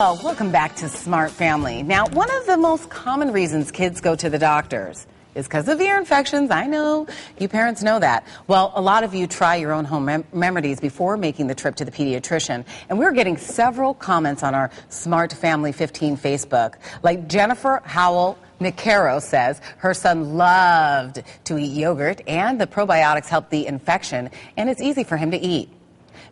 Oh, welcome back to Smart Family. Now, one of the most common reasons kids go to the doctors is because of ear infections. I know, you parents know that. Well, a lot of you try your own home remedies before making the trip to the pediatrician. And we're getting several comments on our Smart Family 15 Facebook. Like Jennifer Howell Nicaro says her son loved to eat yogurt and the probiotics help the infection and it's easy for him to eat.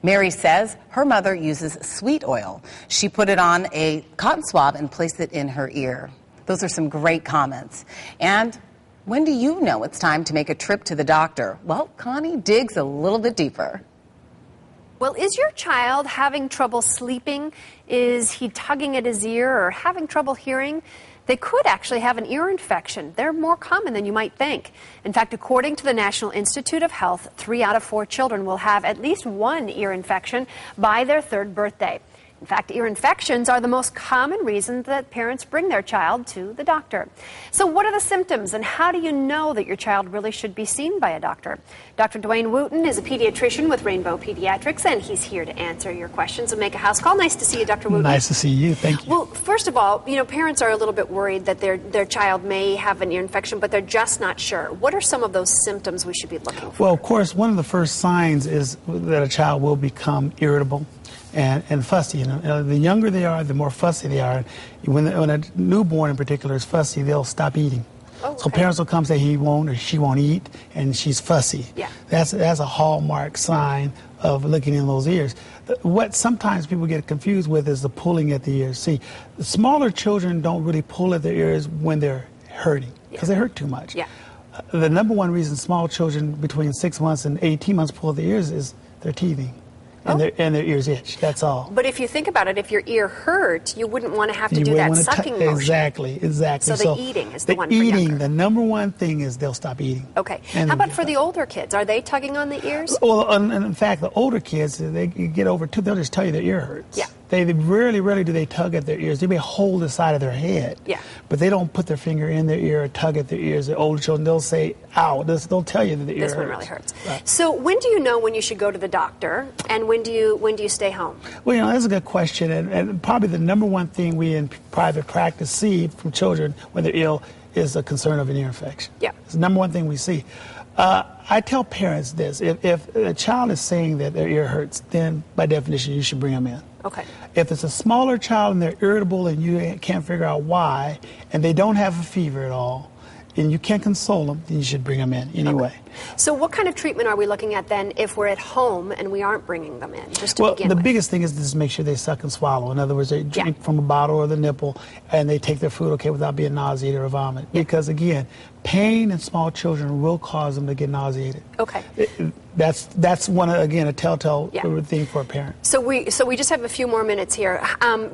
Mary says her mother uses sweet oil. She put it on a cotton swab and placed it in her ear. Those are some great comments. And when do you know it's time to make a trip to the doctor? Well, Connie digs a little bit deeper. Well, is your child having trouble sleeping? Is he tugging at his ear or having trouble hearing? They could actually have an ear infection. They're more common than you might think. In fact, according to the National Institute of Health, 3 out of 4 children will have at least one ear infection by their 3rd birthday. In fact, ear infections are the most common reason that parents bring their child to the doctor. So what are the symptoms and how do you know that your child really should be seen by a doctor? Dr. Dwayne Wooten is a pediatrician with Rainbow Pediatrics, and he's here to answer your questions and make a house call. Nice to see you, Dr. Wooten. Nice to see you. Thank you. Well, first of all, parents are a little bit worried that their child may have an ear infection, but they're just not sure. What are some of those symptoms we should be looking for? Well, of course, one of the first signs is that a child will become irritable and fussy. The younger they are, the more fussy they are. When a newborn in particular is fussy, they'll stop eating. Oh, okay. So parents will come say he won't or she won't eat, and she's fussy. Yeah. That's a hallmark sign of looking in those ears. What sometimes people get confused with is the pulling at the ears. See, the smaller children don't really pull at their ears when they're hurting, because they hurt too much. Yeah. The number one reason small children between 6 months and 18 months pull at their ears is they're teething. And their ears itch, that's all. But if you think about it, if your ear hurt, you wouldn't want to have to do that sucking motion. Exactly. So the eating is the one for younger. The number one thing is they'll stop eating. Okay. How about for the older kids? Are they tugging on the ears? Well, and in fact, the older kids, they get over 2, they'll just tell you their ear hurts. Yeah. They rarely do they tug at their ears. They may hold the side of their head. Yeah. But they don't put their finger in their ear or tug at their ears. The older children, they'll say, ow. They'll tell you that the ear hurts. This one really hurts. Right. So when do you know when you should go to the doctor, and when do you stay home? Well, that's a good question, and probably the number one thing we in private practice see from children when they're ill is a concern of an ear infection. Yeah. It's the number one thing we see. I tell parents this, if a child is saying that their ear hurts, then by definition you should bring them in. Okay. If it's a smaller child and they're irritable and you can't figure out why, and they don't have a fever at all, and you can't console them, then you should bring them in anyway. Okay. So what kind of treatment are we looking at then if we're at home and we aren't bringing them in, just to begin with? The biggest thing is to just make sure they suck and swallow. In other words, they drink from a bottle or the nipple, and they take their food without being nauseated or vomit. Yeah. Because again, pain in small children will cause them to get nauseated. Okay. That's one, again, a telltale thing for a parent. So we just have a few more minutes here.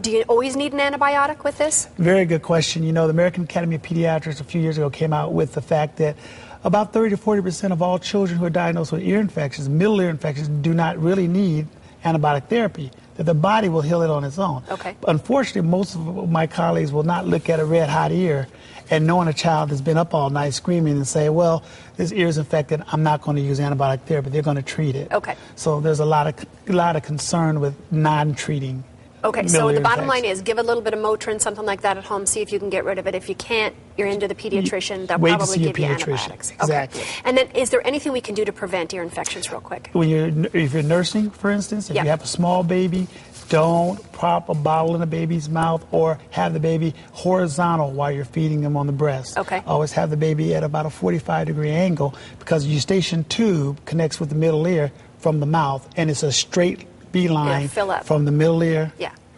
Do you always need an antibiotic with this? Very good question. The American Academy of Pediatrics a few years ago came out with the fact that about 30 to 40% of all children who are diagnosed with ear infections, middle ear infections, do not really need antibiotic therapy, that the body will heal it on its own. Okay. Unfortunately, most of my colleagues will not look at a red hot ear and knowing a child has been up all night screaming and say, well, this ear is infected, I'm not going to use antibiotic therapy. They're going to treat it. Okay. So there's a lot of concern with non-treating. Okay, so the bottom line is give a little bit of Motrin, something like that at home, see if you can get rid of it. If you can't, you're into the pediatrician. They'll probably give you antibiotics. Exactly. Okay. And then is there anything we can do to prevent ear infections real quick? If you're nursing, for instance, if you have a small baby, don't prop a bottle in a baby's mouth or have the baby horizontal while you're feeding them on the breast. Okay. Always have the baby at about a 45-degree angle because your eustachian tube connects with the middle ear from the mouth, and it's a straight beeline from the middle ear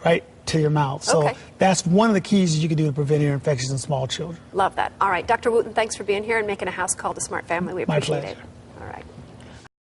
right to your mouth. So that's one of the keys you can do to prevent ear infections in small children. Love that. All right, Dr. Wooten, thanks for being here and making a house call to Smart Family. We appreciate it. My pleasure. All right.